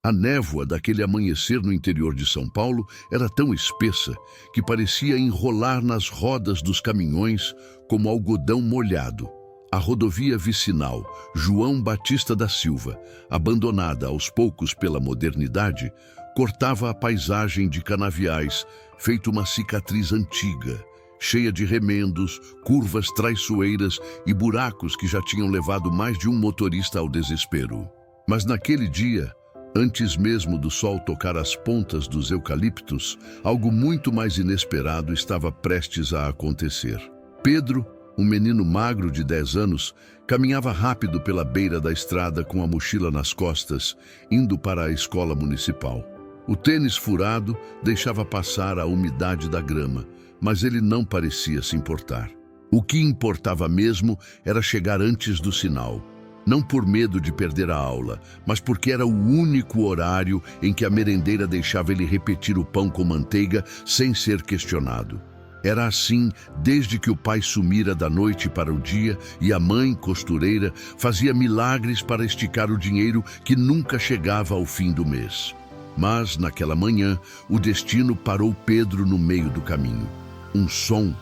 A névoa daquele amanhecer no interior de São Paulo era tão espessa que parecia enrolar nas rodas dos caminhões como algodão molhado. A rodovia vicinal João Batista da Silva, abandonada aos poucos pela modernidade, cortava a paisagem de canaviais, feito uma cicatriz antiga, cheia de remendos, curvas traiçoeiras e buracos que já tinham levado mais de um motorista ao desespero. Mas naquele dia, antes mesmo do sol tocar as pontas dos eucaliptos, algo muito mais inesperado estava prestes a acontecer. Pedro, um menino magro de 10 anos, caminhava rápido pela beira da estrada com a mochila nas costas, indo para a escola municipal. O tênis furado deixava passar a umidade da grama, mas ele não parecia se importar. O que importava mesmo era chegar antes do sinal. Não por medo de perder a aula, mas porque era o único horário em que a merendeira deixava ele repetir o pão com manteiga sem ser questionado. Era assim desde que o pai sumira da noite para o dia e a mãe, costureira, fazia milagres para esticar o dinheiro que nunca chegava ao fim do mês. Mas, naquela manhã, o destino parou Pedro no meio do caminho. Um som,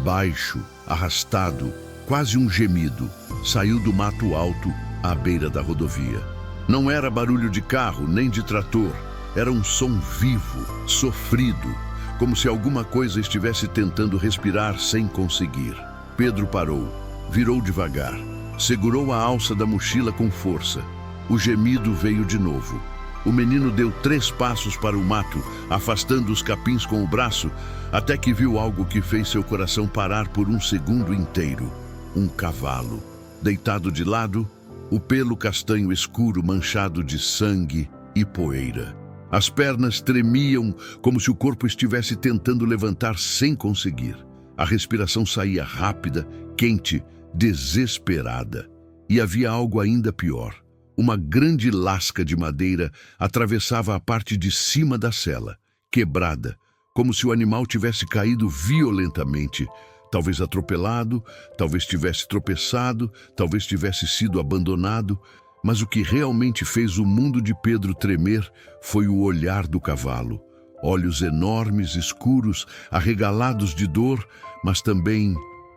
baixo, arrastado, quase um gemido, saiu do mato alto à beira da rodovia. Não era barulho de carro nem de trator, era um som vivo, sofrido, como se alguma coisa estivesse tentando respirar sem conseguir. Pedro parou, virou devagar, segurou a alça da mochila com força. O gemido veio de novo. O menino deu 3 passos para o mato, afastando os capins com o braço, até que viu algo que fez seu coração parar por um segundo inteiro. Um cavalo, deitado de lado, o pelo castanho escuro manchado de sangue e poeira. As pernas tremiam como se o corpo estivesse tentando levantar sem conseguir. A respiração saía rápida, quente, desesperada. E havia algo ainda pior. Uma grande lasca de madeira atravessava a parte de cima da sela, quebrada, como se o animal tivesse caído violentamente, talvez atropelado, talvez tivesse tropeçado, talvez tivesse sido abandonado, mas o que realmente fez o mundo de Pedro tremer foi o olhar do cavalo. Olhos enormes, escuros, arregalados de dor, mas também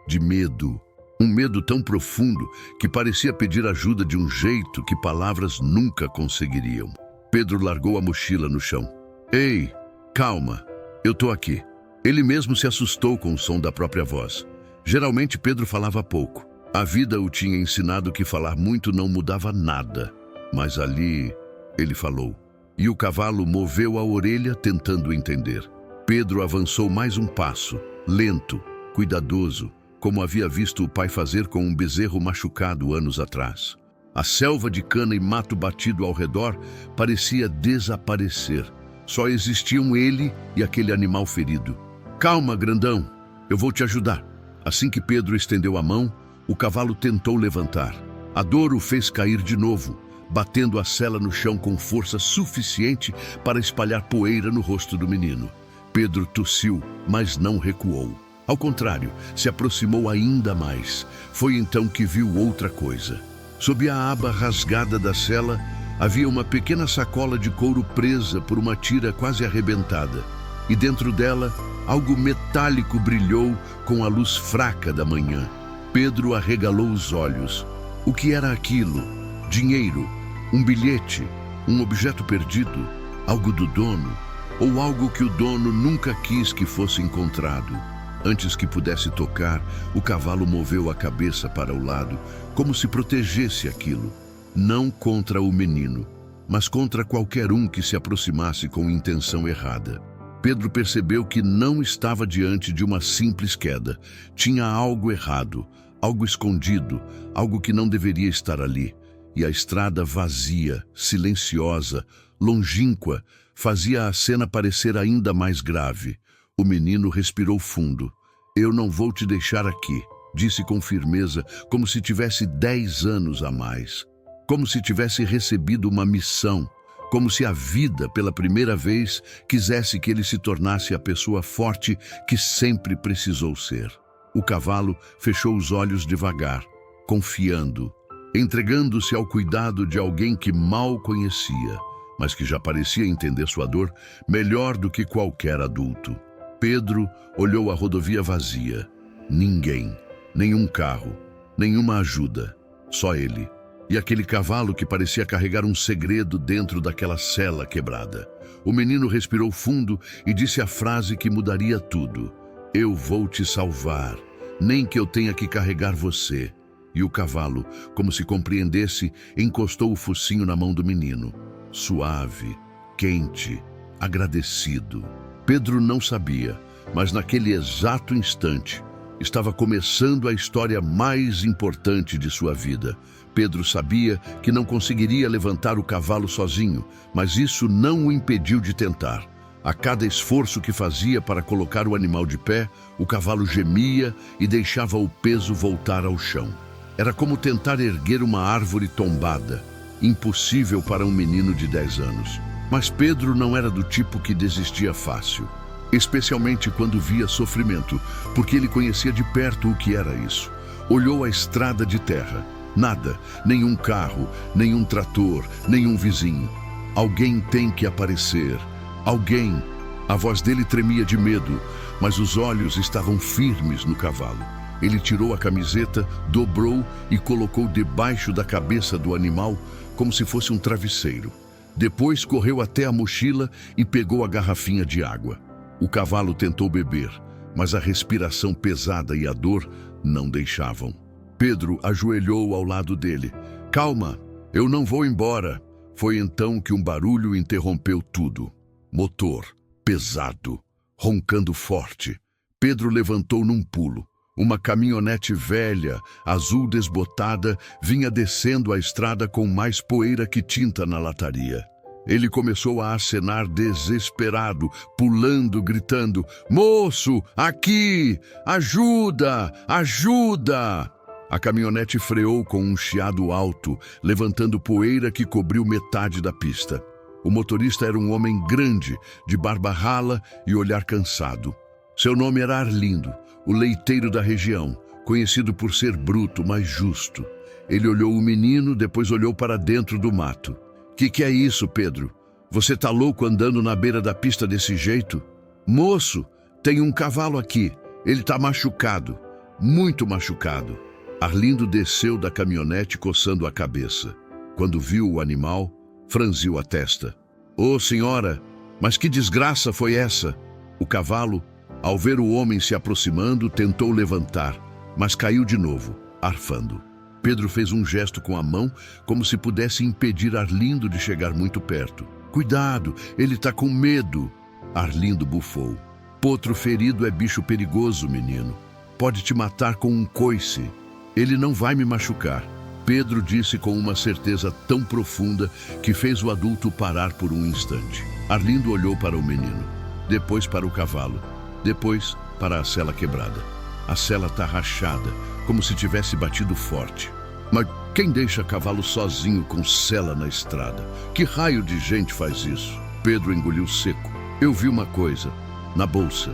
de medo. Um medo tão profundo que parecia pedir ajuda de um jeito que palavras nunca conseguiriam. Pedro largou a mochila no chão. Ei, calma, eu tô aqui. Ele mesmo se assustou com o som da própria voz. Geralmente Pedro falava pouco. A vida o tinha ensinado que falar muito não mudava nada. Mas ali ele falou. E o cavalo moveu a orelha tentando entender. Pedro avançou mais um passo, lento, cuidadoso, como havia visto o pai fazer com um bezerro machucado anos atrás. A selva de cana e mato batido ao redor parecia desaparecer. Só existiam ele e aquele animal ferido. Calma, grandão, eu vou te ajudar. Assim que Pedro estendeu a mão, o cavalo tentou levantar. A dor o fez cair de novo, batendo a sela no chão com força suficiente para espalhar poeira no rosto do menino. Pedro tossiu, mas não recuou. Ao contrário, se aproximou ainda mais. Foi então que viu outra coisa. Sob a aba rasgada da sela, havia uma pequena sacola de couro presa por uma tira quase arrebentada. E dentro dela, algo metálico brilhou com a luz fraca da manhã. Pedro arregalou os olhos. O que era aquilo? Dinheiro? Um bilhete? Um objeto perdido? Algo do dono? Ou algo que o dono nunca quis que fosse encontrado? Antes que pudesse tocar, o cavalo moveu a cabeça para o lado, como se protegesse aquilo. Não contra o menino, mas contra qualquer um que se aproximasse com intenção errada. Pedro percebeu que não estava diante de uma simples queda. Tinha algo errado, algo escondido, algo que não deveria estar ali. E a estrada vazia, silenciosa, longínqua, fazia a cena parecer ainda mais grave. O menino respirou fundo. Eu não vou te deixar aqui, disse com firmeza, como se tivesse 10 anos a mais. Como se tivesse recebido uma missão. Como se a vida, pela primeira vez, quisesse que ele se tornasse a pessoa forte que sempre precisou ser. O cavalo fechou os olhos devagar, confiando, entregando-se ao cuidado de alguém que mal conhecia, mas que já parecia entender sua dor melhor do que qualquer adulto. Pedro olhou a rodovia vazia. Ninguém, nenhum carro, nenhuma ajuda, só ele. E aquele cavalo que parecia carregar um segredo dentro daquela cela quebrada. O menino respirou fundo e disse a frase que mudaria tudo: "Eu vou te salvar, nem que eu tenha que carregar você." E o cavalo, como se compreendesse, encostou o focinho na mão do menino. Suave, quente, agradecido. Pedro não sabia, mas naquele exato instante, estava começando a história mais importante de sua vida. Pedro sabia que não conseguiria levantar o cavalo sozinho, mas isso não o impediu de tentar. A cada esforço que fazia para colocar o animal de pé, o cavalo gemia e deixava o peso voltar ao chão. Era como tentar erguer uma árvore tombada, impossível para um menino de 10 anos. Mas Pedro não era do tipo que desistia fácil, especialmente quando via sofrimento, porque ele conhecia de perto o que era isso. Olhou a estrada de terra. Nada, nenhum carro, nenhum trator, nenhum vizinho. Alguém tem que aparecer. Alguém. A voz dele tremia de medo, mas os olhos estavam firmes no cavalo. Ele tirou a camiseta, dobrou e colocou debaixo da cabeça do animal como se fosse um travesseiro. Depois correu até a mochila e pegou a garrafinha de água. O cavalo tentou beber, mas a respiração pesada e a dor não deixavam. Pedro ajoelhou ao lado dele. "Calma, eu não vou embora." Foi então que um barulho interrompeu tudo. Motor, pesado, roncando forte. Pedro levantou num pulo. Uma caminhonete velha, azul desbotada, vinha descendo a estrada com mais poeira que tinta na lataria. Ele começou a acenar desesperado, pulando, gritando: "Moço, aqui! Ajuda! Ajuda!" A caminhonete freou com um chiado alto, levantando poeira que cobriu metade da pista. O motorista era um homem grande, de barba rala e olhar cansado. Seu nome era Arlindo, o leiteiro da região, conhecido por ser bruto, mas justo. Ele olhou o menino, depois olhou para dentro do mato. Que é isso, Pedro? Você tá louco andando na beira da pista desse jeito?" "Moço, tem um cavalo aqui. Ele tá machucado, muito machucado." Arlindo desceu da caminhonete coçando a cabeça. Quando viu o animal, franziu a testa. "Ô, senhora, mas que desgraça foi essa?" O cavalo, ao ver o homem se aproximando, tentou levantar, mas caiu de novo, arfando. Pedro fez um gesto com a mão, como se pudesse impedir Arlindo de chegar muito perto. "Cuidado, ele tá com medo." Arlindo bufou. "Potro ferido é bicho perigoso, menino. Pode te matar com um coice." "Ele não vai me machucar." Pedro disse com uma certeza tão profunda que fez o adulto parar por um instante. Arlindo olhou para o menino, depois para o cavalo, depois para a sela quebrada. A sela tá rachada, como se tivesse batido forte. "Mas quem deixa cavalo sozinho com sela na estrada? Que raio de gente faz isso?" Pedro engoliu seco. "Eu vi uma coisa, na bolsa,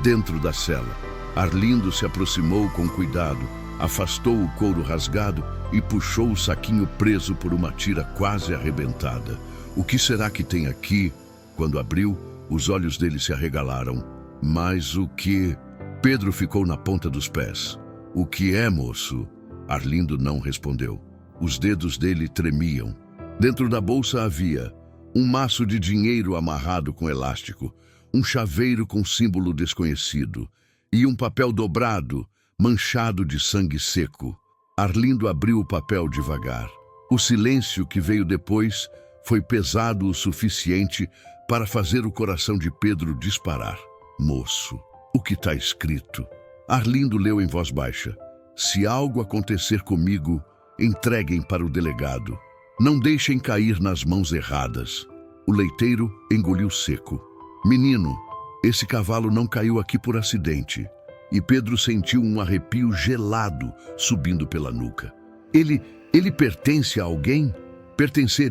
dentro da sela." Arlindo se aproximou com cuidado, afastou o couro rasgado e puxou o saquinho preso por uma tira quase arrebentada. "O que será que tem aqui?" Quando abriu, os olhos dele se arregalaram. "Mas o que?" Pedro ficou na ponta dos pés. "O que é, moço?" Arlindo não respondeu. Os dedos dele tremiam. Dentro da bolsa havia um maço de dinheiro amarrado com elástico, um chaveiro com símbolo desconhecido e um papel dobrado, manchado de sangue seco. Arlindo abriu o papel devagar. O silêncio que veio depois foi pesado o suficiente para fazer o coração de Pedro disparar. "Moço, o que está escrito?" Arlindo leu em voz baixa: "Se algo acontecer comigo, entreguem para o delegado. Não deixem cair nas mãos erradas." O leiteiro engoliu seco. "Menino, esse cavalo não caiu aqui por acidente." E Pedro sentiu um arrepio gelado subindo pela nuca. Ele pertence a alguém?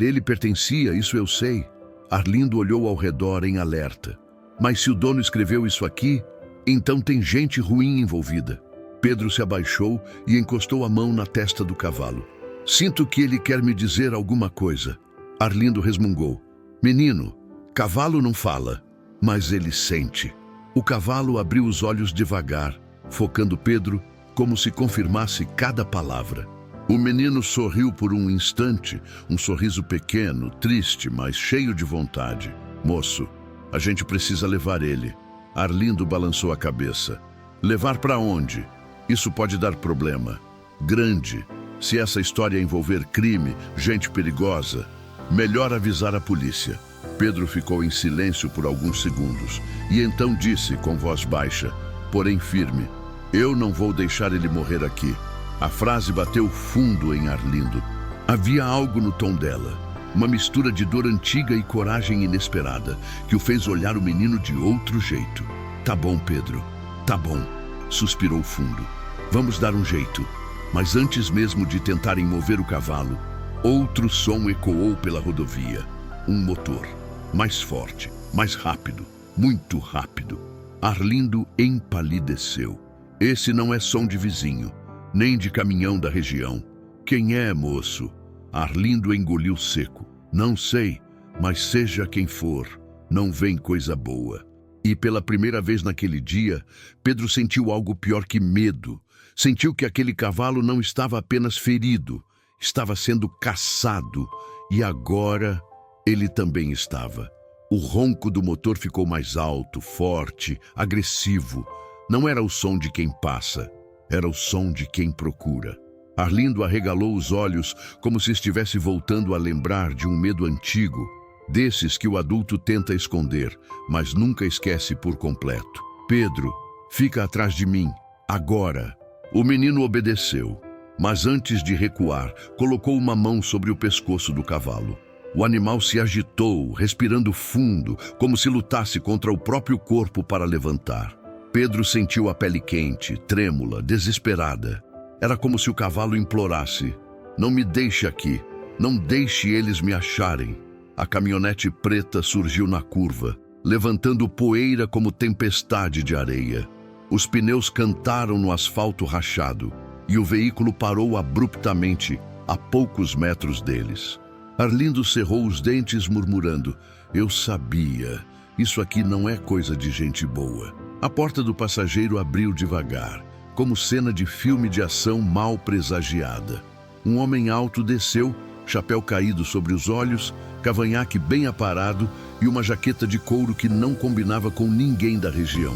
Ele pertencia, isso eu sei." Arlindo olhou ao redor em alerta. "Mas se o dono escreveu isso aqui, então tem gente ruim envolvida." Pedro se abaixou e encostou a mão na testa do cavalo. "Sinto que ele quer me dizer alguma coisa." Arlindo resmungou. Menino, cavalo não fala, mas ele sente. O cavalo abriu os olhos devagar, focando Pedro como se confirmasse cada palavra. O menino sorriu por um instante, um sorriso pequeno, triste, mas cheio de vontade. Moço, a gente precisa levar ele. Arlindo balançou a cabeça. Levar para onde? Isso pode dar problema. Grande. Se essa história envolver crime, gente perigosa, melhor avisar a polícia. Pedro ficou em silêncio por alguns segundos e então disse com voz baixa, porém firme: eu não vou deixar ele morrer aqui. A frase bateu fundo em Arlindo. Havia algo no tom dela, uma mistura de dor antiga e coragem inesperada, que o fez olhar o menino de outro jeito. Tá bom, Pedro, tá bom, suspirou fundo. Vamos dar um jeito. Mas antes mesmo de tentarem mover o cavalo, outro som ecoou pela rodovia. Um motor, mais forte, mais rápido, muito rápido. Arlindo empalideceu. Esse não é som de vizinho, nem de caminhão da região. Quem é, moço? Arlindo engoliu seco. Não sei, mas seja quem for, não vem coisa boa. E pela primeira vez naquele dia, Pedro sentiu algo pior que medo. Sentiu que aquele cavalo não estava apenas ferido, estava sendo caçado. E agora ele também estava. O ronco do motor ficou mais alto, forte, agressivo. Não era o som de quem passa, era o som de quem procura. Arlindo arregalou os olhos como se estivesse voltando a lembrar de um medo antigo, desses que o adulto tenta esconder, mas nunca esquece por completo. Pedro, fica atrás de mim, agora. O menino obedeceu, mas antes de recuar, colocou uma mão sobre o pescoço do cavalo. O animal se agitou, respirando fundo, como se lutasse contra o próprio corpo para levantar. Pedro sentiu a pele quente, trêmula, desesperada. Era como se o cavalo implorasse: não me deixe aqui, não deixe eles me acharem. A caminhonete preta surgiu na curva, levantando poeira como tempestade de areia. Os pneus cantaram no asfalto rachado e o veículo parou abruptamente a poucos metros deles. Arlindo cerrou os dentes murmurando: eu sabia, isso aqui não é coisa de gente boa. A porta do passageiro abriu devagar, como cena de filme de ação mal presagiada. Um homem alto desceu, chapéu caído sobre os olhos, cavanhaque bem aparado e uma jaqueta de couro que não combinava com ninguém da região.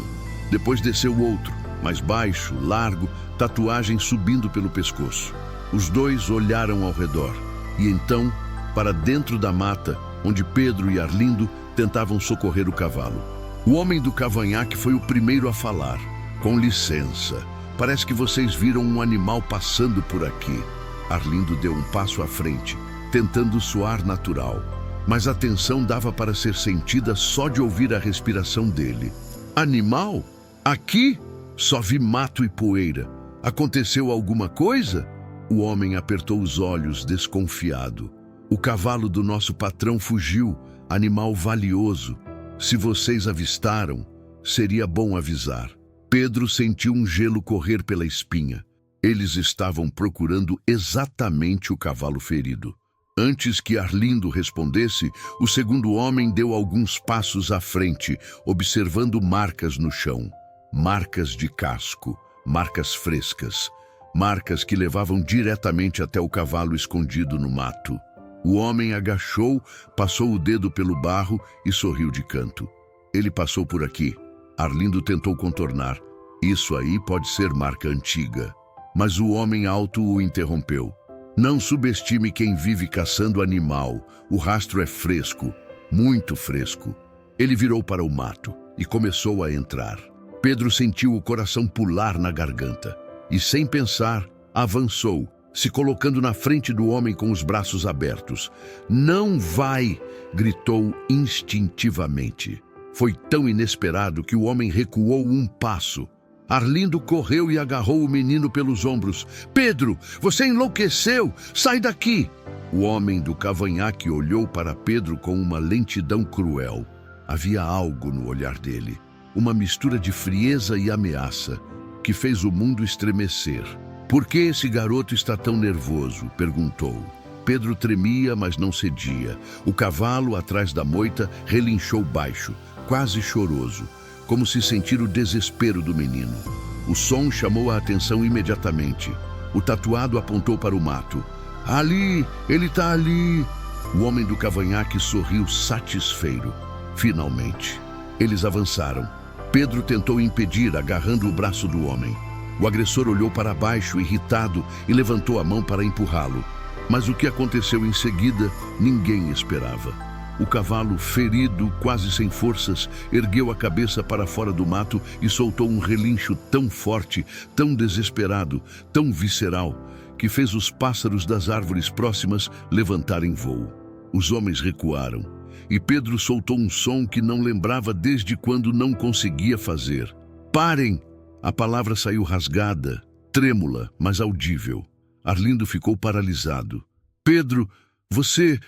Depois desceu outro, mais baixo, largo, tatuagem subindo pelo pescoço. Os dois olharam ao redor e então, para dentro da mata, onde Pedro e Arlindo tentavam socorrer o cavalo. O homem do cavanhaque foi o primeiro a falar. Com licença, parece que vocês viram um animal passando por aqui. Arlindo deu um passo à frente, tentando soar natural, mas a tensão dava para ser sentida só de ouvir a respiração dele. Animal? Aqui? Só vi mato e poeira. Aconteceu alguma coisa? O homem apertou os olhos, desconfiado. O cavalo do nosso patrão fugiu, animal valioso. Se vocês avistaram, seria bom avisar. Pedro sentiu um gelo correr pela espinha. Eles estavam procurando exatamente o cavalo ferido. Antes que Arlindo respondesse, o segundo homem deu alguns passos à frente, observando marcas no chão. Marcas de casco, marcas frescas, marcas que levavam diretamente até o cavalo escondido no mato. O homem agachou, passou o dedo pelo barro e sorriu de canto. Ele passou por aqui. Arlindo tentou contornar. Isso aí pode ser marca antiga. Mas o homem alto o interrompeu. Não subestime quem vive caçando animal. O rastro é fresco, muito fresco. Ele virou para o mato e começou a entrar. Pedro sentiu o coração pular na garganta e, sem pensar, avançou, se colocando na frente do homem com os braços abertos. Não vai! Gritou instintivamente. Foi tão inesperado que o homem recuou um passo. Arlindo correu e agarrou o menino pelos ombros. Pedro, você enlouqueceu! Sai daqui! O homem do cavanhaque olhou para Pedro com uma lentidão cruel. Havia algo no olhar dele, uma mistura de frieza e ameaça, que fez o mundo estremecer. Por que esse garoto está tão nervoso? Perguntou. Pedro tremia, mas não cedia. O cavalo, atrás da moita, relinchou baixo, quase choroso, como se sentir o desespero do menino. O som chamou a atenção imediatamente. O tatuado apontou para o mato. Ali! Ele está ali! O homem do cavanhaque sorriu satisfeito. Finalmente. Eles avançaram. Pedro tentou impedir, agarrando o braço do homem. O agressor olhou para baixo, irritado, e levantou a mão para empurrá-lo. Mas o que aconteceu em seguida, ninguém esperava. O cavalo, ferido, quase sem forças, ergueu a cabeça para fora do mato e soltou um relincho tão forte, tão desesperado, tão visceral, que fez os pássaros das árvores próximas levantarem voo. Os homens recuaram, e Pedro soltou um som que não lembrava desde quando não conseguia fazer. Parem! A palavra saiu rasgada, trêmula, mas audível. Arlindo ficou paralisado. Pedro, você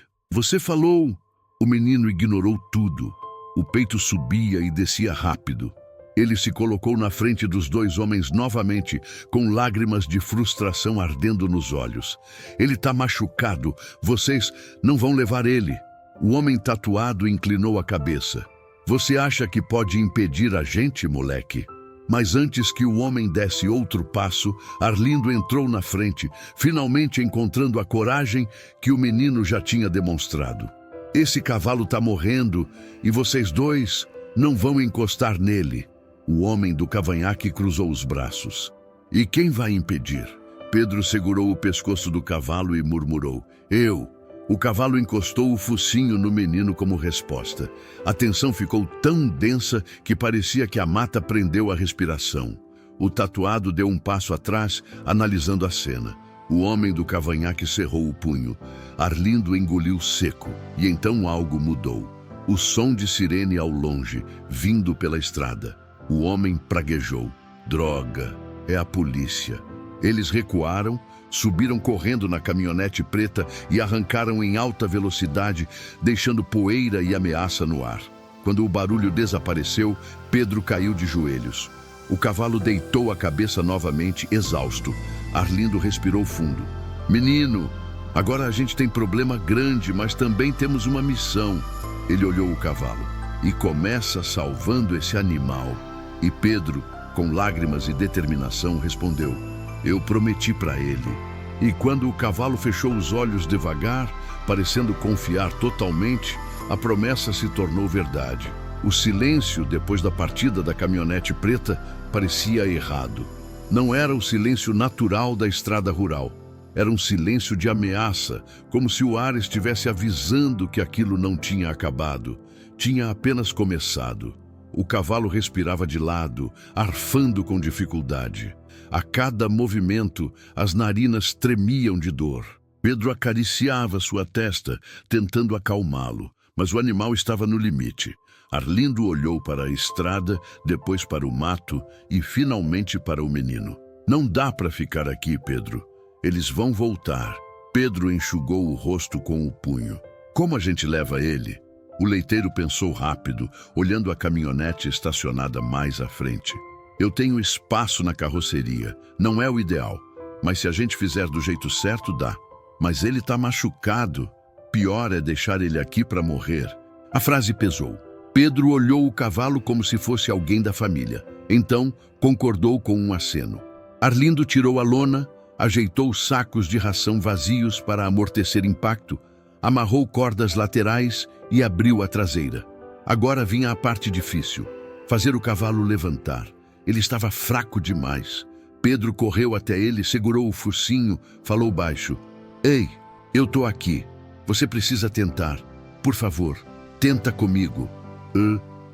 falou... O menino ignorou tudo. O peito subia e descia rápido. Ele se colocou na frente dos dois homens novamente, com lágrimas de frustração ardendo nos olhos. Ele está machucado. Vocês não vão levar ele. O homem tatuado inclinou a cabeça. Você acha que pode impedir a gente, moleque? Mas antes que o homem desse outro passo, Arlindo entrou na frente, finalmente encontrando a coragem que o menino já tinha demonstrado. Esse cavalo está morrendo e vocês dois não vão encostar nele. O homem do cavanhaque cruzou os braços. E quem vai impedir? Pedro segurou o pescoço do cavalo e murmurou. Eu. O cavalo encostou o focinho no menino como resposta. A tensão ficou tão densa que parecia que a mata prendeu a respiração. O tatuado deu um passo atrás, analisando a cena. O homem do cavanhaque cerrou o punho. Arlindo engoliu seco, e então algo mudou. O som de sirene ao longe, vindo pela estrada. O homem praguejou. Droga, é a polícia. Eles recuaram, subiram correndo na caminhonete preta e arrancaram em alta velocidade, deixando poeira e ameaça no ar. Quando o barulho desapareceu, Pedro caiu de joelhos. O cavalo deitou a cabeça novamente, exausto. Arlindo respirou fundo. Menino, agora a gente tem problema grande, mas também temos uma missão. Ele olhou o cavalo. E começa salvando esse animal. E Pedro, com lágrimas e determinação, respondeu. Eu prometi para ele. E quando o cavalo fechou os olhos devagar, parecendo confiar totalmente, a promessa se tornou verdade. O silêncio, depois da partida da caminhonete preta, parecia errado. Não era o silêncio natural da estrada rural. Era um silêncio de ameaça, como se o ar estivesse avisando que aquilo não tinha acabado. Tinha apenas começado. O cavalo respirava de lado, arfando com dificuldade. A cada movimento, as narinas tremiam de dor. Pedro acariciava sua testa, tentando acalmá-lo, mas o animal estava no limite. Arlindo olhou para a estrada, depois para o mato e finalmente para o menino. Não dá para ficar aqui, Pedro. Eles vão voltar. Pedro enxugou o rosto com o punho. Como a gente leva ele? O leiteiro pensou rápido, olhando a caminhonete estacionada mais à frente. Eu tenho espaço na carroceria. Não é o ideal, mas se a gente fizer do jeito certo, dá. Mas ele está machucado. Pior é deixar ele aqui para morrer. A frase pesou. Pedro olhou o cavalo como se fosse alguém da família. Então, concordou com um aceno. Arlindo tirou a lona, ajeitou os sacos de ração vazios para amortecer impacto, amarrou cordas laterais e abriu a traseira. Agora vinha a parte difícil, fazer o cavalo levantar. Ele estava fraco demais. Pedro correu até ele, segurou o focinho, falou baixo. Ei, eu tô aqui. Você precisa tentar. Por favor, tenta comigo.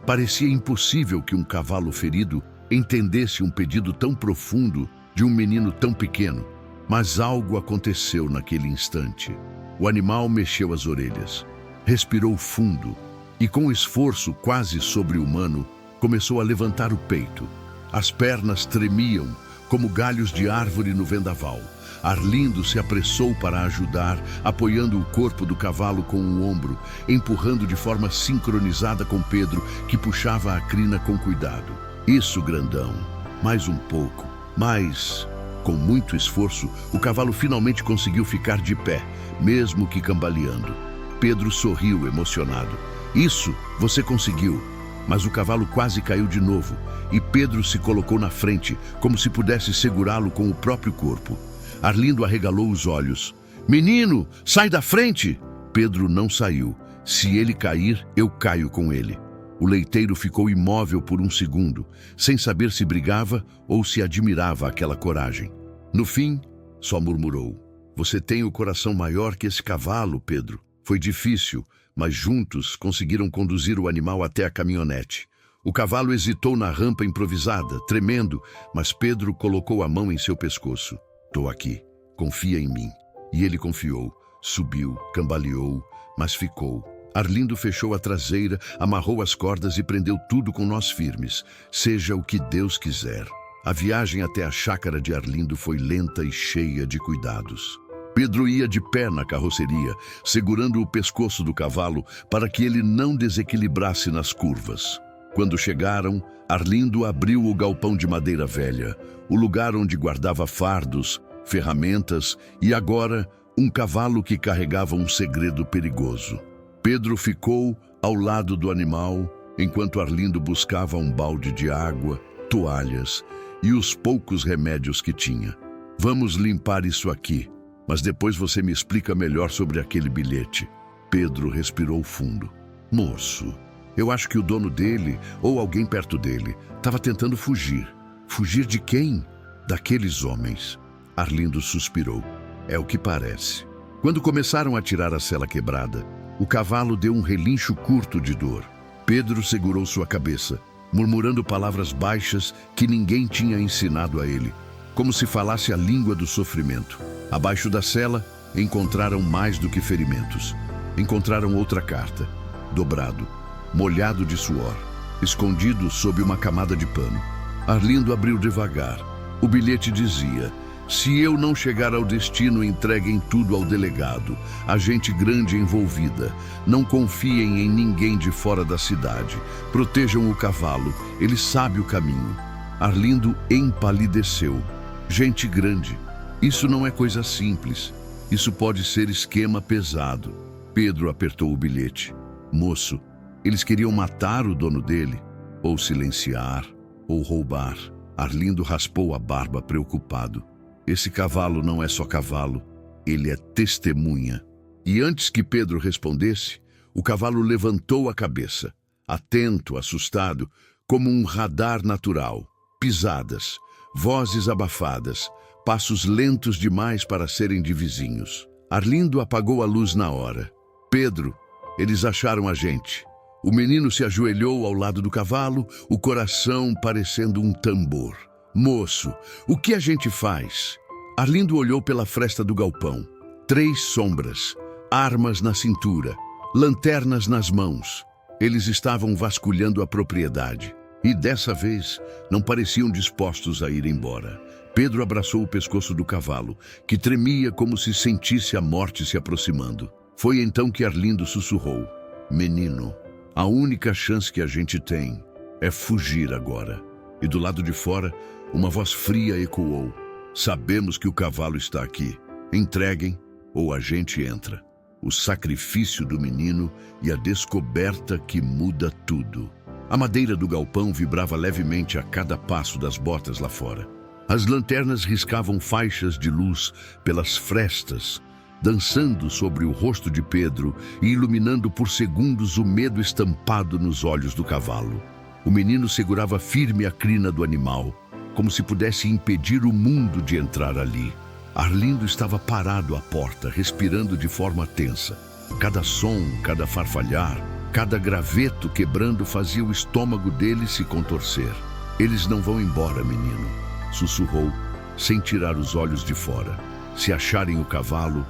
Parecia impossível que um cavalo ferido entendesse um pedido tão profundo de um menino tão pequeno. Mas algo aconteceu naquele instante. O animal mexeu as orelhas, respirou fundo e, com esforço quase sobre-humano, começou a levantar o peito. As pernas tremiam como galhos de árvore no vendaval. Arlindo se apressou para ajudar, apoiando o corpo do cavalo com um ombro, empurrando de forma sincronizada com Pedro, que puxava a crina com cuidado. Isso, grandão. Mais um pouco. Mais. Com muito esforço, o cavalo finalmente conseguiu ficar de pé, mesmo que cambaleando. Pedro sorriu emocionado. Isso, você conseguiu. Mas o cavalo quase caiu de novo, e Pedro se colocou na frente, como se pudesse segurá-lo com o próprio corpo. Arlindo arregalou os olhos. Menino, sai da frente! Pedro não saiu. Se ele cair, eu caio com ele. O leiteiro ficou imóvel por um segundo, sem saber se brigava ou se admirava aquela coragem. No fim, só murmurou. Você tem o coração maior que esse cavalo, Pedro. Foi difícil, mas juntos conseguiram conduzir o animal até a caminhonete. O cavalo hesitou na rampa improvisada, tremendo, mas Pedro colocou a mão em seu pescoço. Tô aqui, confia em mim. E ele confiou, subiu, cambaleou, mas ficou. Arlindo fechou a traseira, amarrou as cordas e prendeu tudo com nós firmes. Seja o que Deus quiser. A viagem até a chácara de Arlindo foi lenta e cheia de cuidados. Pedro ia de pé na carroceria, segurando o pescoço do cavalo para que ele não desequilibrasse nas curvas. Quando chegaram, Arlindo abriu o galpão de madeira velha, o lugar onde guardava fardos, ferramentas e agora um cavalo que carregava um segredo perigoso. Pedro ficou ao lado do animal enquanto Arlindo buscava um balde de água, toalhas e os poucos remédios que tinha. Vamos limpar isso aqui, mas depois você me explica melhor sobre aquele bilhete. Pedro respirou fundo. Moço, eu acho que o dono dele, ou alguém perto dele, estava tentando fugir. Fugir de quem? Daqueles homens. Arlindo suspirou. É o que parece. Quando começaram a tirar a sela quebrada, o cavalo deu um relincho curto de dor. Pedro segurou sua cabeça, murmurando palavras baixas que ninguém tinha ensinado a ele, como se falasse a língua do sofrimento. Abaixo da sela, encontraram mais do que ferimentos. Encontraram outra carta, dobrado, molhado de suor, escondido sob uma camada de pano. Arlindo abriu devagar. O bilhete dizia: se eu não chegar ao destino, entreguem tudo ao delegado, a gente grande envolvida. Não confiem em ninguém de fora da cidade. Protejam o cavalo, ele sabe o caminho. Arlindo empalideceu. Gente grande. Isso não é coisa simples. Isso pode ser esquema pesado. Pedro apertou o bilhete. Moço, eles queriam matar o dono dele, ou silenciar, ou roubar. Arlindo raspou a barba preocupado. Esse cavalo não é só cavalo, ele é testemunha. E antes que Pedro respondesse, o cavalo levantou a cabeça, atento, assustado, como um radar natural. Pisadas, vozes abafadas, passos lentos demais para serem de vizinhos. Arlindo apagou a luz na hora. Pedro, eles acharam a gente. O menino se ajoelhou ao lado do cavalo, o coração parecendo um tambor. Moço, o que a gente faz? Arlindo olhou pela fresta do galpão. 3 sombras, armas na cintura, lanternas nas mãos. Eles estavam vasculhando a propriedade. E dessa vez, não pareciam dispostos a ir embora. Pedro abraçou o pescoço do cavalo, que tremia como se sentisse a morte se aproximando. Foi então que Arlindo sussurrou: menino, a única chance que a gente tem é fugir agora. E do lado de fora, uma voz fria ecoou: sabemos que o cavalo está aqui. Entreguem ou a gente entra. O sacrifício do menino e a descoberta que muda tudo. A madeira do galpão vibrava levemente a cada passo das botas lá fora. As lanternas riscavam faixas de luz pelas frestas, dançando sobre o rosto de Pedro e iluminando por segundos o medo estampado nos olhos do cavalo. O menino segurava firme a crina do animal, como se pudesse impedir o mundo de entrar ali. Arlindo estava parado à porta, respirando de forma tensa. Cada som, cada farfalhar, cada graveto quebrando fazia o estômago dele se contorcer. Eles não vão embora, menino, sussurrou, sem tirar os olhos de fora. Se acharem o cavalo,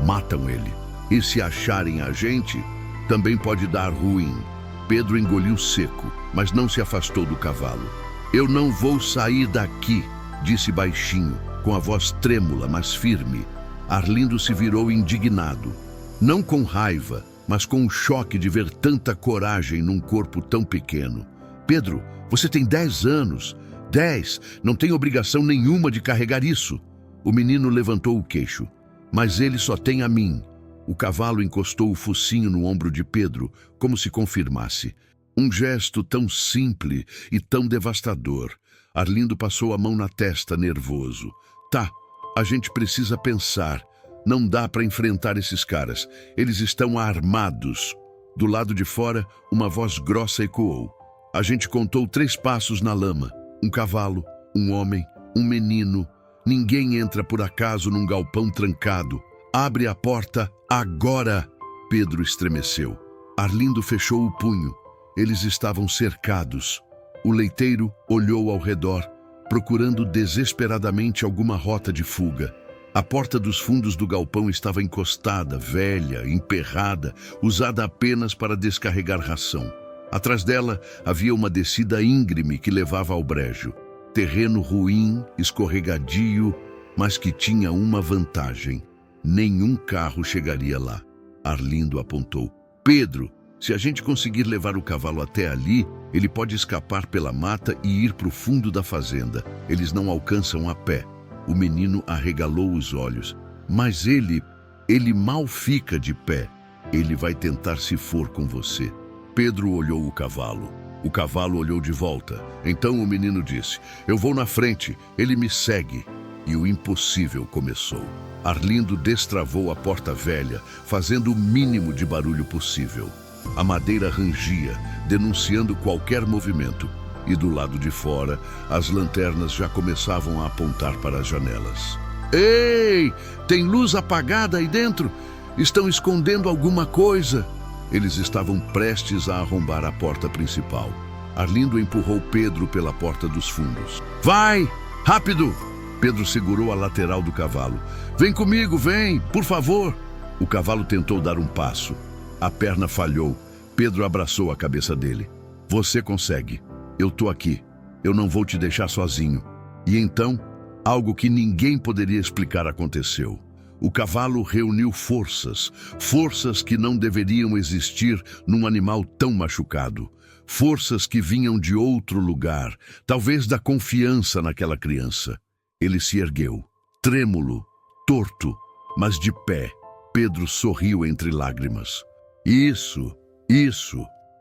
matam ele. E se acharem a gente, também pode dar ruim. Pedro engoliu seco, mas não se afastou do cavalo. Eu não vou sair daqui, disse baixinho, com a voz trêmula, mas firme. Arlindo se virou indignado. Não com raiva, mas com o choque de ver tanta coragem num corpo tão pequeno. Pedro, você tem 10 anos. 10. Não tem obrigação nenhuma de carregar isso. O menino levantou o queixo. Mas ele só tem a mim. O cavalo encostou o focinho no ombro de Pedro, como se confirmasse. Um gesto tão simples e tão devastador. Arlindo passou a mão na testa, nervoso. Tá, a gente precisa pensar. Não dá para enfrentar esses caras. Eles estão armados. Do lado de fora, uma voz grossa ecoou. A gente contou 3 passos na lama. Um cavalo, um homem, um menino. Ninguém entra por acaso num galpão trancado. Abre a porta agora! Pedro estremeceu. Arlindo fechou o punho. Eles estavam cercados. O leiteiro olhou ao redor, procurando desesperadamente alguma rota de fuga. A porta dos fundos do galpão estava encostada, velha, emperrada, usada apenas para descarregar ração. Atrás dela havia uma descida íngreme que levava ao brejo. Terreno ruim, escorregadio, mas que tinha uma vantagem. Nenhum carro chegaria lá. Arlindo apontou. Pedro, se a gente conseguir levar o cavalo até ali, ele pode escapar pela mata e ir para o fundo da fazenda. Eles não alcançam a pé. O menino arregalou os olhos. Mas ele mal fica de pé. Ele vai tentar se for com você. Pedro olhou o cavalo. O cavalo olhou de volta. Então o menino disse, eu vou na frente, ele me segue. E o impossível começou. Arlindo destravou a porta velha, fazendo o mínimo de barulho possível. A madeira rangia, denunciando qualquer movimento. E do lado de fora, as lanternas já começavam a apontar para as janelas. Ei! Tem luz apagada aí dentro? Estão escondendo alguma coisa? Eles estavam prestes a arrombar a porta principal. Arlindo empurrou Pedro pela porta dos fundos. Vai! Rápido! Pedro segurou a lateral do cavalo. Vem comigo, vem, por favor! O cavalo tentou dar um passo. A perna falhou. Pedro abraçou a cabeça dele. Você consegue. Eu tô aqui. Eu não vou te deixar sozinho. E então, algo que ninguém poderia explicar aconteceu. O cavalo reuniu forças que não deveriam existir num animal tão machucado. Forças que vinham de outro lugar, talvez da confiança naquela criança. Ele se ergueu, trêmulo, torto, mas de pé. Pedro sorriu entre lágrimas. Isso.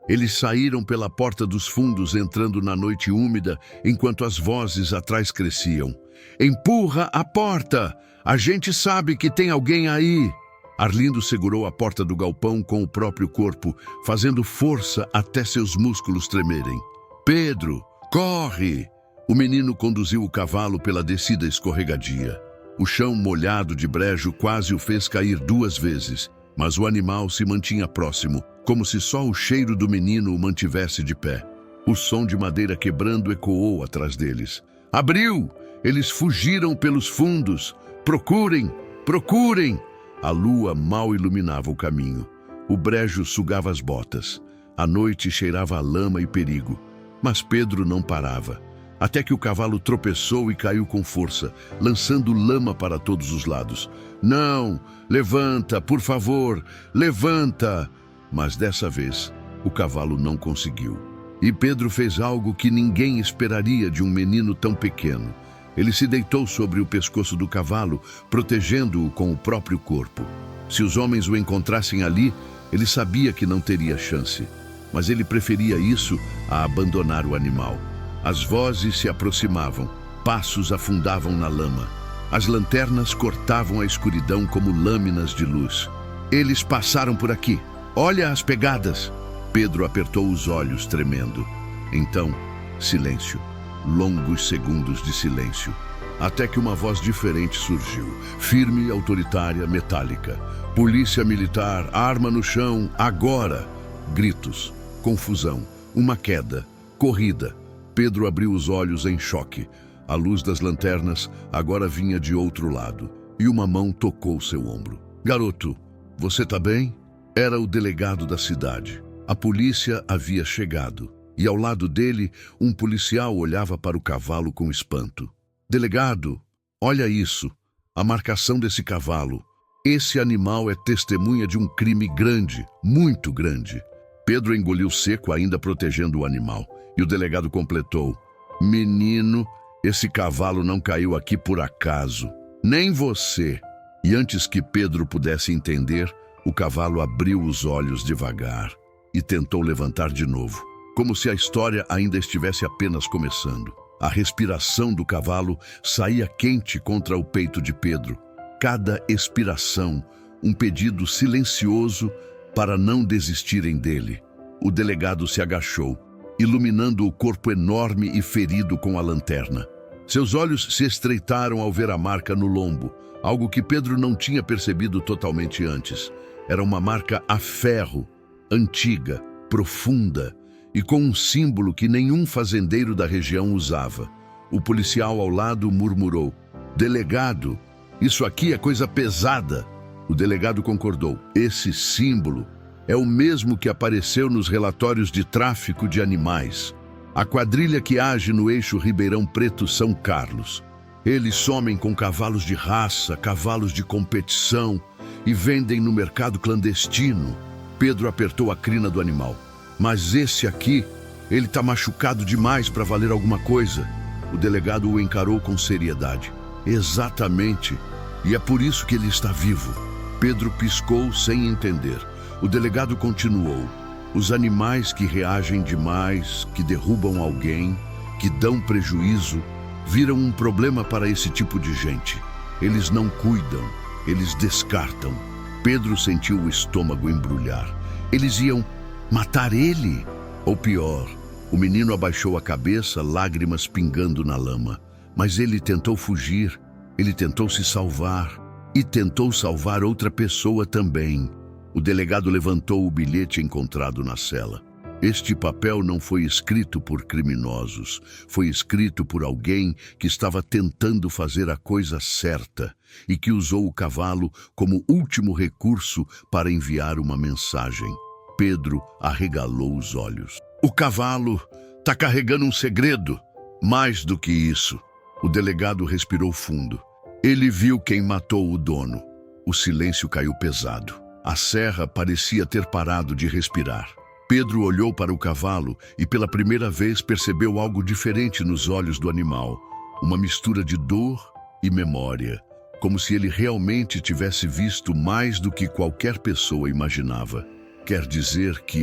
Eles saíram pela porta dos fundos, entrando na noite úmida, enquanto as vozes atrás cresciam. Empurra a porta! A gente sabe que tem alguém aí! Arlindo segurou a porta do galpão com o próprio corpo, fazendo força até seus músculos tremerem. Pedro, corre! O menino conduziu o cavalo pela descida escorregadia. O chão molhado de brejo quase o fez cair 2 vezes, mas o animal se mantinha próximo, como se só o cheiro do menino o mantivesse de pé. O som de madeira quebrando ecoou atrás deles. Abriu! Eles fugiram pelos fundos. Procurem! Procurem! A lua mal iluminava o caminho. O brejo sugava as botas. A noite cheirava a lama e perigo. Mas Pedro não parava. Até que o cavalo tropeçou e caiu com força, lançando lama para todos os lados. Não! Levanta, por favor! Levanta! Mas dessa vez, o cavalo não conseguiu. E Pedro fez algo que ninguém esperaria de um menino tão pequeno. Ele se deitou sobre o pescoço do cavalo, protegendo-o com o próprio corpo. Se os homens o encontrassem ali, ele sabia que não teria chance. Mas ele preferia isso a abandonar o animal. As vozes se aproximavam, passos afundavam na lama. As lanternas cortavam a escuridão como lâminas de luz. Eles passaram por aqui. Olha as pegadas! Pedro apertou os olhos, tremendo. Então, silêncio. Longos segundos de silêncio. Até que uma voz diferente surgiu. Firme, autoritária, metálica. Polícia militar, arma no chão, agora! Gritos, confusão, uma queda, corrida. Pedro abriu os olhos em choque. A luz das lanternas agora vinha de outro lado. E uma mão tocou seu ombro. Garoto, você tá bem? Era o delegado da cidade. A polícia havia chegado. E ao lado dele, um policial olhava para o cavalo com espanto. Delegado, olha isso. A marcação desse cavalo. Esse animal é testemunha de um crime grande, muito grande. Pedro engoliu seco, ainda protegendo o animal. E o delegado completou. Menino, esse cavalo não caiu aqui por acaso. Nem você. E antes que Pedro pudesse entender, o cavalo abriu os olhos devagar e tentou levantar de novo, como se a história ainda estivesse apenas começando. A respiração do cavalo saía quente contra o peito de Pedro. Cada expiração, um pedido silencioso para não desistirem dele. O delegado se agachou, iluminando o corpo enorme e ferido com a lanterna. Seus olhos se estreitaram ao ver a marca no lombo, algo que Pedro não tinha percebido totalmente antes. Era uma marca a ferro, antiga, profunda e com um símbolo que nenhum fazendeiro da região usava. O policial ao lado murmurou: "Delegado, isso aqui é coisa pesada." O delegado concordou. Esse símbolo é o mesmo que apareceu nos relatórios de tráfico de animais. A quadrilha que age no eixo Ribeirão Preto-São Carlos. Eles somem com cavalos de raça, cavalos de competição e vendem no mercado clandestino. Pedro apertou a crina do animal. Mas esse aqui, ele tá machucado demais para valer alguma coisa. O delegado o encarou com seriedade. Exatamente. E é por isso que ele está vivo. Pedro piscou sem entender. O delegado continuou. Os animais que reagem demais, que derrubam alguém, que dão prejuízo, viram um problema para esse tipo de gente. Eles não cuidam, eles descartam. Pedro sentiu o estômago embrulhar. Eles iam matar ele? Ou pior, o menino abaixou a cabeça, lágrimas pingando na lama. Mas ele tentou fugir, ele tentou se salvar e tentou salvar outra pessoa também. O delegado levantou o bilhete encontrado na cela. Este papel não foi escrito por criminosos, foi escrito por alguém que estava tentando fazer a coisa certa e que usou o cavalo como último recurso para enviar uma mensagem. Pedro arregalou os olhos. O cavalo está carregando um segredo. Mais do que isso. O delegado respirou fundo. Ele viu quem matou o dono. O silêncio caiu pesado. A serra parecia ter parado de respirar. Pedro olhou para o cavalo e pela primeira vez percebeu algo diferente nos olhos do animal. Uma mistura de dor e memória. Como se ele realmente tivesse visto mais do que qualquer pessoa imaginava. Quer dizer que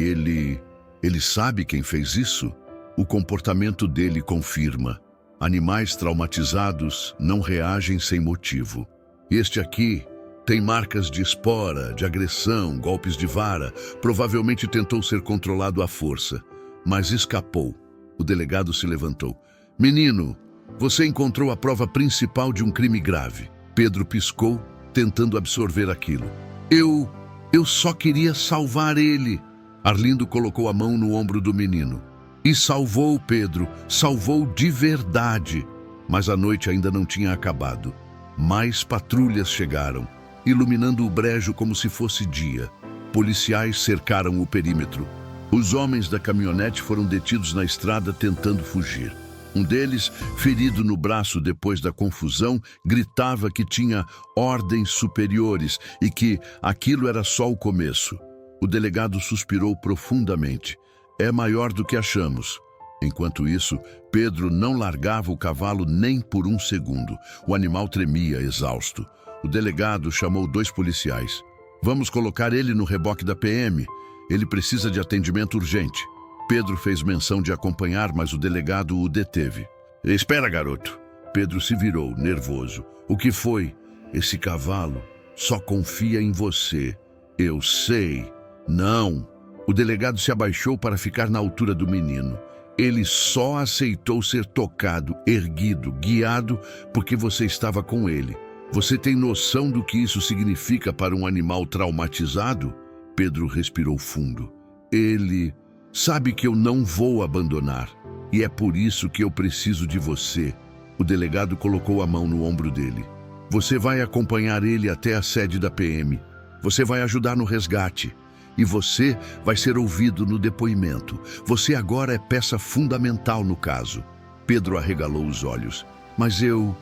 ele sabe quem fez isso? O comportamento dele confirma. Animais traumatizados não reagem sem motivo. Este aqui tem marcas de espora, de agressão, golpes de vara. Provavelmente tentou ser controlado à força, mas escapou. O delegado se levantou. Menino, você encontrou a prova principal de um crime grave. Pedro piscou, tentando absorver aquilo. Eu só queria salvar ele. Arlindo colocou a mão no ombro do menino. E salvou Pedro, salvou de verdade. Mas a noite ainda não tinha acabado. Mais patrulhas chegaram, iluminando o brejo como se fosse dia. Policiais cercaram o perímetro. Os homens da caminhonete foram detidos na estrada tentando fugir. Um deles, ferido no braço depois da confusão, gritava que tinha ordens superiores e que aquilo era só o começo. O delegado suspirou profundamente. É maior do que achamos. Enquanto isso, Pedro não largava o cavalo nem por um segundo. O animal tremia, exausto. O delegado chamou 2 policiais. Vamos colocar ele no reboque da PM. Ele precisa de atendimento urgente. Pedro fez menção de acompanhar, mas o delegado o deteve. Espera, garoto. Pedro se virou, nervoso. O que foi? Esse cavalo só confia em você. Eu sei. Não. O delegado se abaixou para ficar na altura do menino. Ele só aceitou ser tocado, erguido, guiado, porque você estava com ele. Você tem noção do que isso significa para um animal traumatizado? Pedro respirou fundo. Ele sabe que eu não vou abandonar, e é por isso que eu preciso de você. O delegado colocou a mão no ombro dele. Você vai acompanhar ele até a sede da PM. Você vai ajudar no resgate. E você vai ser ouvido no depoimento. Você agora é peça fundamental no caso. Pedro arregalou os olhos. Mas eu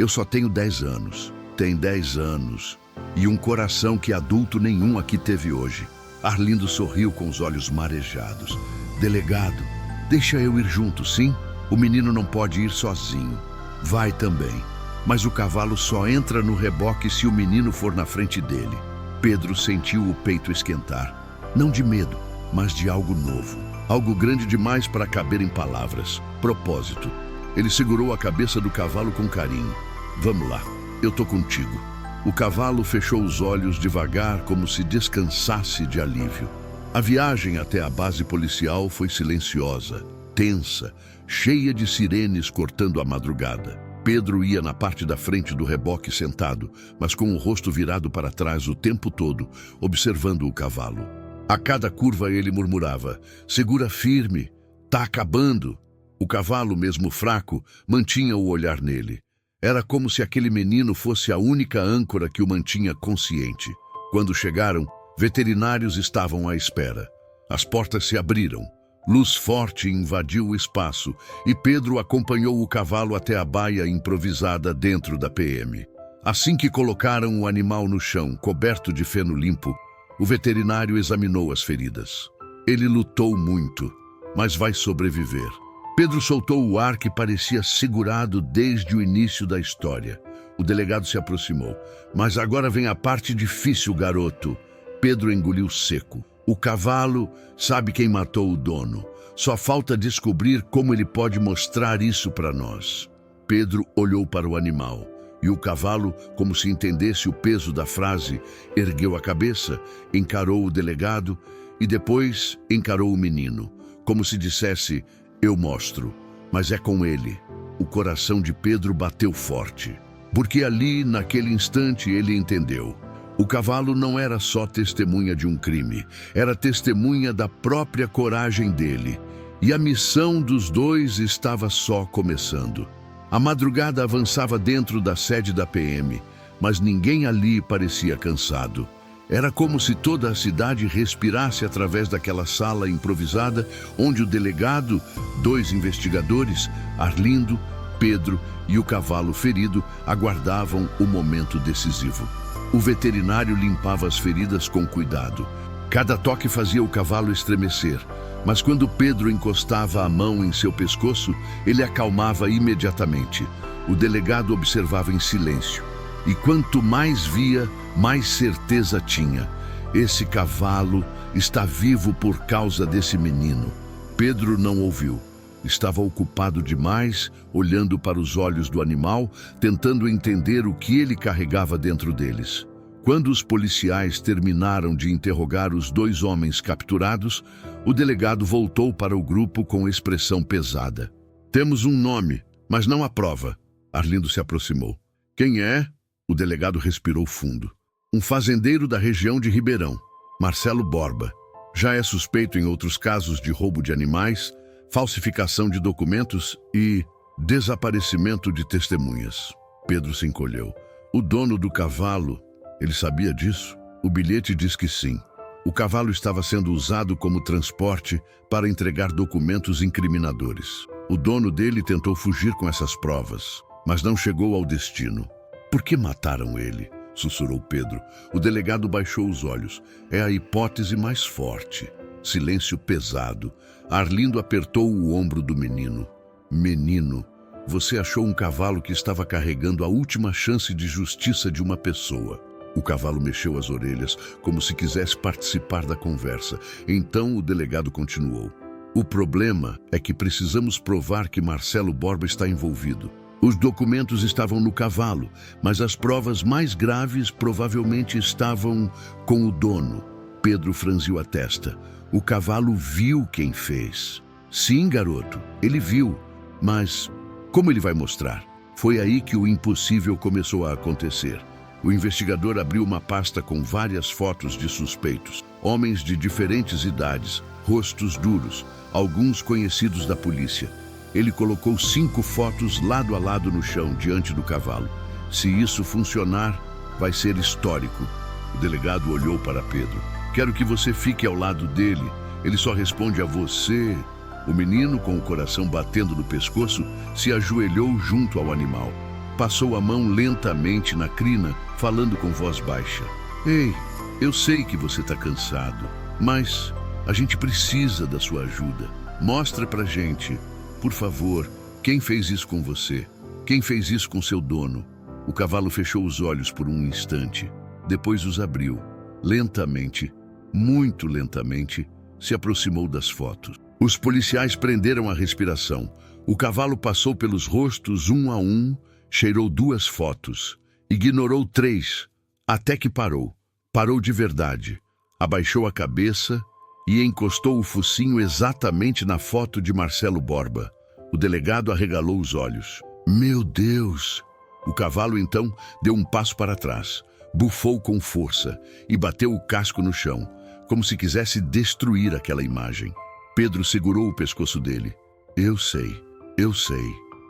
só tenho 10 anos. Tem 10 anos. E um coração que adulto nenhum aqui teve hoje. Arlindo sorriu com os olhos marejados. Delegado, deixa eu ir junto, sim? O menino não pode ir sozinho. Vai também. Mas o cavalo só entra no reboque se o menino for na frente dele. Pedro sentiu o peito esquentar. Não de medo, mas de algo novo. Algo grande demais para caber em palavras. Propósito. Ele segurou a cabeça do cavalo com carinho. Vamos lá, eu tô contigo. O cavalo fechou os olhos devagar, como se descansasse de alívio. A viagem até a base policial foi silenciosa, tensa, cheia de sirenes cortando a madrugada. Pedro ia na parte da frente do reboque sentado, mas com o rosto virado para trás o tempo todo, observando o cavalo. A cada curva ele murmurava: segura firme, tá acabando. O cavalo, mesmo fraco, mantinha o olhar nele. Era como se aquele menino fosse a única âncora que o mantinha consciente. Quando chegaram, veterinários estavam à espera. As portas se abriram. Luz forte invadiu o espaço e Pedro acompanhou o cavalo até a baia improvisada dentro da PM. Assim que colocaram o animal no chão, coberto de feno limpo, o veterinário examinou as feridas. Ele lutou muito, mas vai sobreviver. Pedro soltou o ar que parecia segurado desde o início da história. O delegado se aproximou. Mas agora vem a parte difícil, garoto. Pedro engoliu seco. O cavalo sabe quem matou o dono. Só falta descobrir como ele pode mostrar isso para nós. Pedro olhou para o animal. E o cavalo, como se entendesse o peso da frase, ergueu a cabeça, encarou o delegado e depois encarou o menino. Como se dissesse: eu mostro, mas é com ele. O coração de Pedro bateu forte, porque ali, naquele instante, ele entendeu. O cavalo não era só testemunha de um crime, era testemunha da própria coragem dele. E a missão dos dois estava só começando. A madrugada avançava dentro da sede da PM, mas ninguém ali parecia cansado. Era como se toda a cidade respirasse através daquela sala improvisada, onde o delegado, 2 investigadores, Arlindo, Pedro e o cavalo ferido, aguardavam o momento decisivo. O veterinário limpava as feridas com cuidado. Cada toque fazia o cavalo estremecer, mas quando Pedro encostava a mão em seu pescoço, ele acalmava imediatamente. O delegado observava em silêncio. E quanto mais via, mais certeza tinha. Esse cavalo está vivo por causa desse menino. Pedro não ouviu. Estava ocupado demais, olhando para os olhos do animal, tentando entender o que ele carregava dentro deles. Quando os policiais terminaram de interrogar os 2 homens capturados, o delegado voltou para o grupo com expressão pesada. Temos um nome, mas não há prova. Arlindo se aproximou. Quem é? O delegado respirou fundo. Um fazendeiro da região de Ribeirão, Marcelo Borba. Já é suspeito em outros casos de roubo de animais, falsificação de documentos e desaparecimento de testemunhas. Pedro se encolheu. O dono do cavalo, ele sabia disso? O bilhete diz que sim. O cavalo estava sendo usado como transporte para entregar documentos incriminadores. O dono dele tentou fugir com essas provas, mas não chegou ao destino. Por que mataram ele? Sussurrou Pedro. O delegado baixou os olhos. É a hipótese mais forte. Silêncio pesado. Arlindo apertou o ombro do menino. Menino, você achou um cavalo que estava carregando a última chance de justiça de uma pessoa. O cavalo mexeu as orelhas, como se quisesse participar da conversa. Então o delegado continuou. O problema é que precisamos provar que Marcelo Borba está envolvido. Os documentos estavam no cavalo, mas as provas mais graves provavelmente estavam com o dono. Pedro franziu a testa. O cavalo viu quem fez. Sim, garoto, ele viu. Mas como ele vai mostrar? Foi aí que o impossível começou a acontecer. O investigador abriu uma pasta com várias fotos de suspeitos. Homens de diferentes idades, rostos duros, alguns conhecidos da polícia. Ele colocou 5 fotos lado a lado no chão, diante do cavalo. Se isso funcionar, vai ser histórico. O delegado olhou para Pedro. Quero que você fique ao lado dele. Ele só responde a você. O menino, com o coração batendo no pescoço, se ajoelhou junto ao animal. Passou a mão lentamente na crina, falando com voz baixa. Ei, eu sei que você está cansado, mas a gente precisa da sua ajuda. Mostra pra gente. Por favor, Quem fez isso com você? Quem fez isso com seu dono? O cavalo fechou os olhos por um instante. Depois os abriu. Lentamente, muito lentamente, se aproximou das fotos. Os policiais prenderam a respiração. O cavalo passou pelos rostos um a um, cheirou 2 fotos, ignorou 3, até que parou. Parou de verdade. Abaixou a cabeça e encostou o focinho exatamente na foto de Marcelo Borba. O delegado arregalou os olhos. Meu Deus! O cavalo, então, deu um passo para trás, bufou com força e bateu o casco no chão, como se quisesse destruir aquela imagem. Pedro segurou o pescoço dele. Eu sei.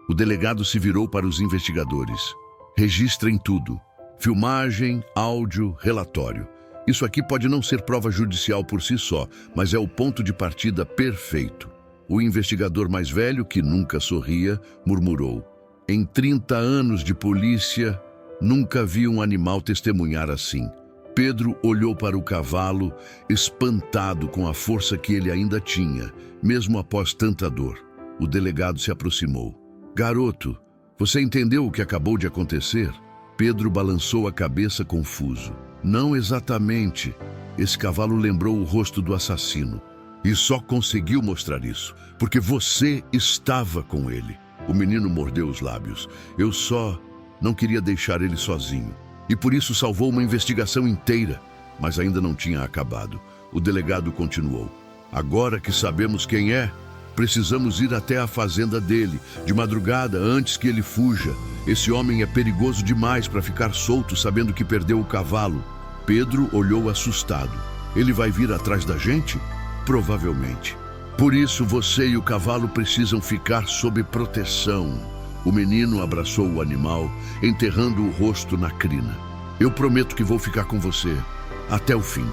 O delegado se virou para os investigadores. Registrem tudo. Filmagem, áudio, relatório. Isso aqui pode não ser prova judicial por si só, mas é o ponto de partida perfeito. O investigador mais velho, que nunca sorria, murmurou. Em 30 anos de polícia, nunca vi um animal testemunhar assim. Pedro olhou para o cavalo, espantado com a força que ele ainda tinha, mesmo após tanta dor. O delegado se aproximou. Garoto, você entendeu o que acabou de acontecer? Pedro balançou a cabeça confuso. Não exatamente. Esse cavalo lembrou o rosto do assassino. E só conseguiu mostrar isso, porque você estava com ele. O menino mordeu os lábios. Eu só não queria deixar ele sozinho. E por isso salvou uma investigação inteira. Mas ainda não tinha acabado. O delegado continuou. Agora que sabemos quem é, precisamos ir até a fazenda dele, de madrugada, antes que ele fuja. Esse homem é perigoso demais para ficar solto sabendo que perdeu o cavalo. Pedro olhou assustado. Ele vai vir atrás da gente? Provavelmente. Por isso você e o cavalo precisam ficar sob proteção. O menino abraçou o animal, enterrando o rosto na crina. Eu prometo que vou ficar com você até o fim.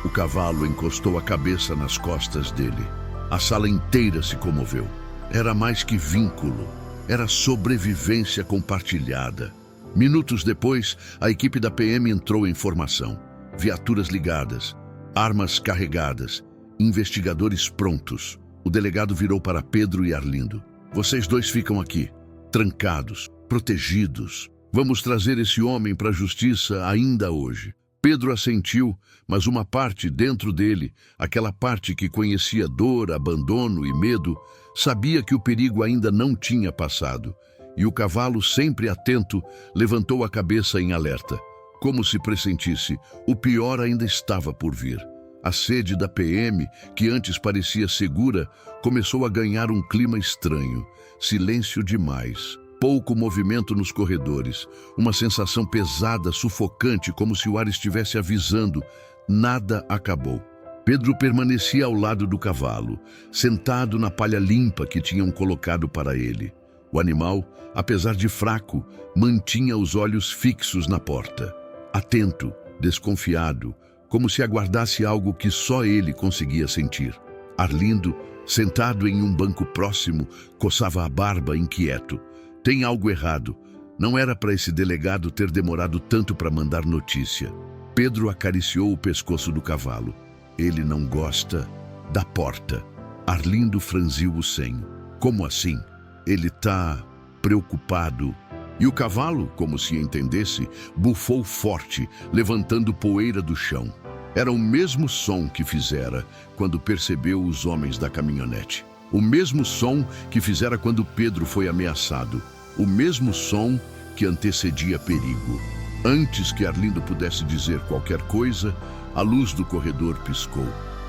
O cavalo encostou a cabeça nas costas dele. A sala inteira se comoveu. Era mais que vínculo. Era sobrevivência compartilhada. Minutos depois, a equipe da PM entrou em formação. Viaturas ligadas, armas carregadas, investigadores prontos. O delegado virou para Pedro e Arlindo. Vocês dois ficam aqui, trancados, protegidos. Vamos trazer esse homem para a justiça ainda hoje. Pedro assentiu, mas uma parte dentro dele, aquela parte que conhecia dor, abandono e medo, sabia que o perigo ainda não tinha passado. E o cavalo, sempre atento, levantou a cabeça em alerta, como se pressentisse, o pior ainda estava por vir. A sede da PM, que antes parecia segura, começou a ganhar um clima estranho. Silêncio demais. Pouco movimento nos corredores. Uma sensação pesada, sufocante, como se o ar estivesse avisando. Nada acabou. Pedro permanecia ao lado do cavalo, sentado na palha limpa que tinham colocado para ele. O animal, apesar de fraco, mantinha os olhos fixos na porta. Atento, desconfiado, como se aguardasse algo que só ele conseguia sentir. Arlindo, sentado em um banco próximo, coçava a barba inquieto. Tem algo errado. Não era para esse delegado ter demorado tanto para mandar notícia. Pedro acariciou o pescoço do cavalo. Ele não gosta da porta. Arlindo franziu o senho. Como assim? Ele tá preocupado. E o cavalo, como se entendesse, bufou forte, levantando poeira do chão. Era o mesmo som que fizera quando percebeu os homens da caminhonete. O mesmo som que fizera quando Pedro foi ameaçado. O mesmo som que antecedia perigo. Antes que Arlindo pudesse dizer qualquer coisa, a luz do corredor piscou.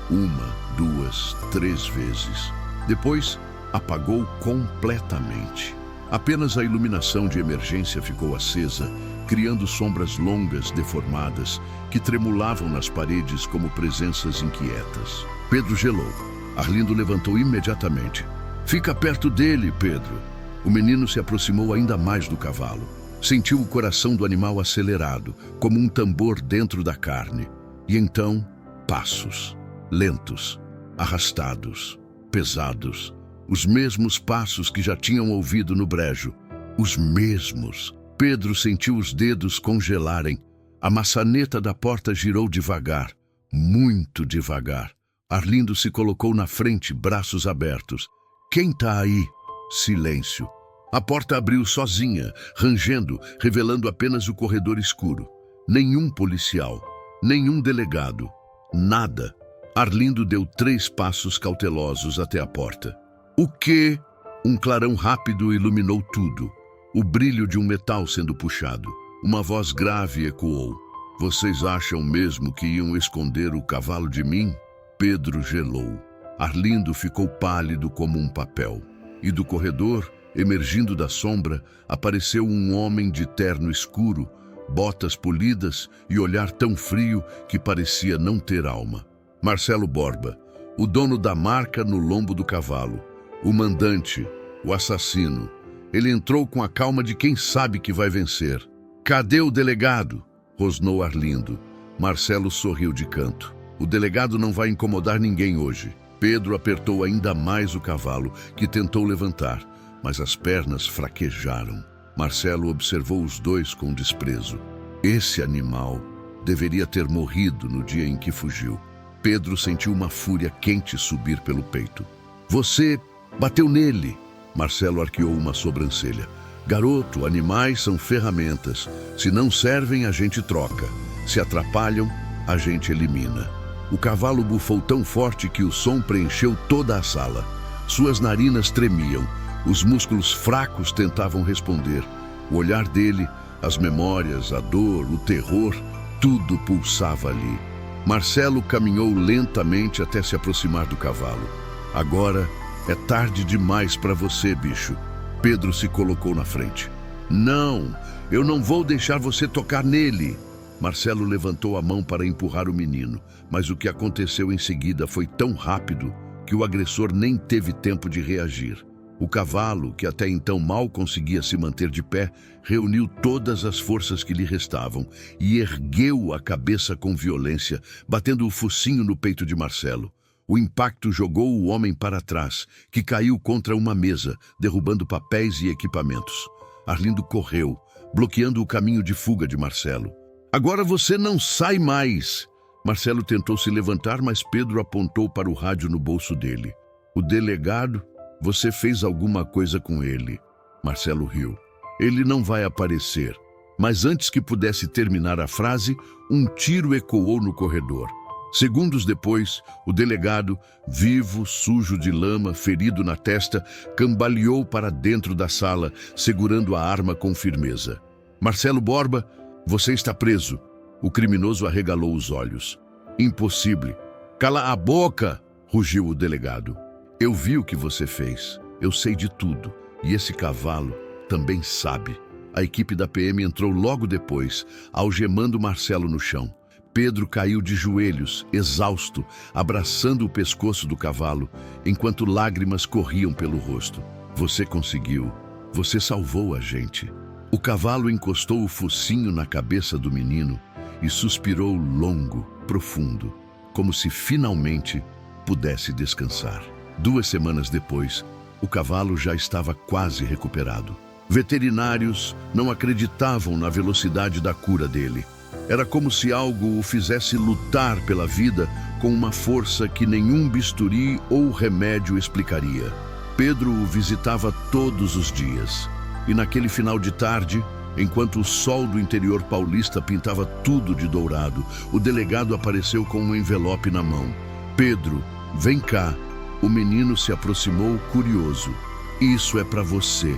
1, 2, 3 vezes. Depois, apagou completamente. Apenas a iluminação de emergência ficou acesa, criando sombras longas, deformadas, que tremulavam nas paredes como presenças inquietas. Pedro gelou. Arlindo levantou imediatamente. Fica perto dele, Pedro. O menino se aproximou ainda mais do cavalo. Sentiu o coração do animal acelerado, como um tambor dentro da carne. E então, passos, lentos, arrastados, pesados. Os mesmos passos que já tinham ouvido no brejo. Os mesmos. Pedro sentiu os dedos congelarem. A maçaneta da porta girou devagar, muito devagar. Arlindo se colocou na frente, braços abertos. Quem tá aí? Silêncio. A porta abriu sozinha, rangendo, revelando apenas o corredor escuro. Nenhum policial, nenhum delegado, nada. Arlindo deu 3 passos cautelosos até a porta. O quê? Um clarão rápido iluminou tudo. O brilho de um metal sendo puxado. Uma voz grave ecoou. Vocês acham mesmo que iam esconder o cavalo de mim? Pedro gelou. Arlindo ficou pálido como um papel. E do corredor, emergindo da sombra, apareceu um homem de terno escuro, botas polidas e olhar tão frio que parecia não ter alma. Marcelo Borba, o dono da marca no lombo do cavalo, o mandante, o assassino. Ele entrou com a calma de quem sabe que vai vencer. Cadê o delegado? Rosnou Arlindo. Marcelo sorriu de canto. O delegado não vai incomodar ninguém hoje. Pedro apertou ainda mais o cavalo, que tentou levantar, mas as pernas fraquejaram. Marcelo observou os dois com desprezo. Esse animal deveria ter morrido no dia em que fugiu. Pedro sentiu uma fúria quente subir pelo peito. Você bateu nele! Marcelo arqueou uma sobrancelha. Garoto, animais são ferramentas. Se não servem, a gente troca. Se atrapalham, a gente elimina. O cavalo bufou tão forte que o som preencheu toda a sala. Suas narinas tremiam. Os músculos fracos tentavam responder. O olhar dele, as memórias, a dor, o terror, tudo pulsava ali. Marcelo caminhou lentamente até se aproximar do cavalo. Agora é tarde demais para você, bicho. Pedro se colocou na frente. Não, eu não vou deixar você tocar nele. Marcelo levantou a mão para empurrar o menino, mas o que aconteceu em seguida foi tão rápido que o agressor nem teve tempo de reagir. O cavalo, que até então mal conseguia se manter de pé, reuniu todas as forças que lhe restavam e ergueu a cabeça com violência, batendo o focinho no peito de Marcelo. O impacto jogou o homem para trás, que caiu contra uma mesa, derrubando papéis e equipamentos. Arlindo correu, bloqueando o caminho de fuga de Marcelo. Agora você não sai mais! Marcelo tentou se levantar, mas Pedro apontou para o rádio no bolso dele. O delegado... Você fez alguma coisa com ele. Marcelo riu. Ele não vai aparecer. Mas antes que pudesse terminar a frase, um tiro ecoou no corredor. Segundos depois, o delegado, vivo, sujo de lama, ferido na testa, cambaleou para dentro da sala, segurando a arma com firmeza. Marcelo Borba, você está preso. O criminoso arregalou os olhos. Impossível. Cala a boca! Rugiu o delegado. Eu vi o que você fez. Eu sei de tudo. E esse cavalo também sabe. A equipe da PM entrou logo depois, algemando Marcelo no chão. Pedro caiu de joelhos, exausto, abraçando o pescoço do cavalo, enquanto lágrimas corriam pelo rosto. Você conseguiu. Você salvou a gente. O cavalo encostou o focinho na cabeça do menino e suspirou longo, profundo, como se finalmente pudesse descansar. 2 semanas depois, o cavalo já estava quase recuperado. Veterinários não acreditavam na velocidade da cura dele. Era como se algo o fizesse lutar pela vida com uma força que nenhum bisturi ou remédio explicaria. Pedro o visitava todos os dias. E naquele final de tarde, enquanto o sol do interior paulista pintava tudo de dourado, o delegado apareceu com um envelope na mão. Pedro, vem cá. O menino se aproximou curioso. Isso é para você,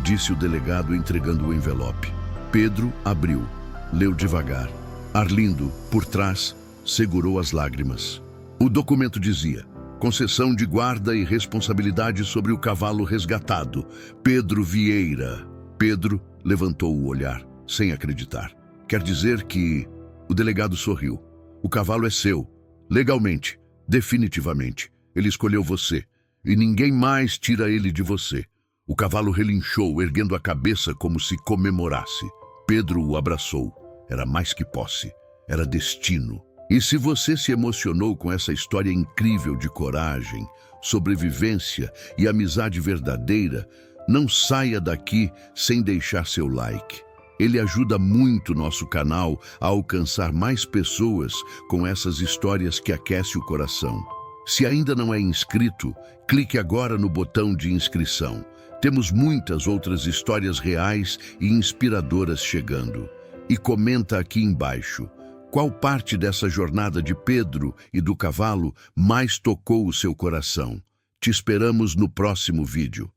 disse o delegado entregando o envelope. Pedro abriu, leu devagar. Arlindo, por trás, segurou as lágrimas. O documento dizia: concessão de guarda e responsabilidade sobre o cavalo resgatado, Pedro Vieira. Pedro levantou o olhar, sem acreditar. Quer dizer que... O delegado sorriu. O cavalo é seu, legalmente, definitivamente. Ele escolheu você, e ninguém mais tira ele de você. O cavalo relinchou, erguendo a cabeça como se comemorasse. Pedro o abraçou. Era mais que posse, era destino. E se você se emocionou com essa história incrível de coragem, sobrevivência e amizade verdadeira, não saia daqui sem deixar seu like. Ele ajuda muito nosso canal a alcançar mais pessoas com essas histórias que aquecem o coração. Se ainda não é inscrito, clique agora no botão de inscrição. Temos muitas outras histórias reais e inspiradoras chegando. E comenta aqui embaixo, qual parte dessa jornada de Pedro e do cavalo mais tocou o seu coração? Te esperamos no próximo vídeo.